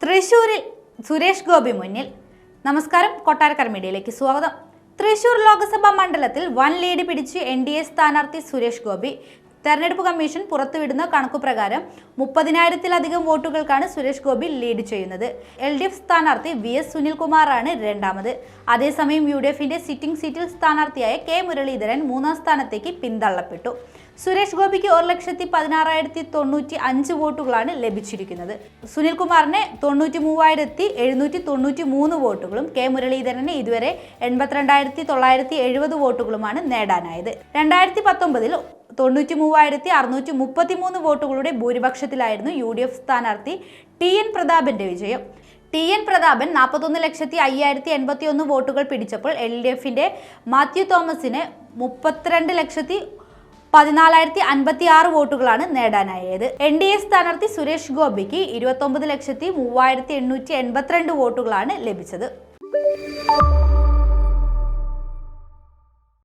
തൃശൂരിൽ സുരേഷ് ഗോപി മുന്നിൽ. നമസ്കാരം, കൊട്ടാരക്കര മീഡിയയിലേക്ക് സ്വാഗതം. തൃശൂർ ലോക്സഭാ മണ്ഡലത്തിൽ വൻ ലീഡ് പിടിച്ച് NDA സ്ഥാനാർത്ഥി സുരേഷ് ഗോപി. തെരഞ്ഞെടുപ്പ് കമ്മീഷൻ പുറത്തുവിടുന്ന കണക്കുപ്രകാരം 30,000-ലധികം വോട്ടുകൾക്കാണ് സുരേഷ് ഗോപി ലീഡ് ചെയ്യുന്നത്. LDF സ്ഥാനാർത്ഥി VS സുനിൽകുമാറാണ് രണ്ടാമത്. അതേസമയം UDFന്റെ സിറ്റിംഗ് സീറ്റിൽ സ്ഥാനാർത്ഥിയായ K മുരളീധരൻ മൂന്നാം സ്ഥാനത്തേക്ക് പിന്തള്ളപ്പെട്ടു. സുരേഷ് ഗോപിക്ക് 1,16,095 വോട്ടുകളാണ് ലഭിച്ചിരിക്കുന്നത്. സുനിൽകുമാറിന് 93,793 വോട്ടുകളും K മുരളീധരന് ഇതുവരെ 82,970 വോട്ടുകളുമാണ് നേടാനായത്. 2019-ൽ 93,633 വോട്ടുകളുടെ ഭൂരിപക്ഷത്തിലായിരുന്നു UDF സ്ഥാനാർത്ഥി TN പ്രതാപന്റെ വിജയം. TN പ്രതാപൻ 41,05,081 വോട്ടുകൾ പിടിച്ചപ്പോൾ LDFന്റെ മാത്യു തോമസിന് 32,14,056 വോട്ടുകളാണ് നേടാനായത്. NDA സ്ഥാനാർത്ഥി സുരേഷ് ഗോപിക്ക് 29,03,882 വോട്ടുകളാണ് ലഭിച്ചത്.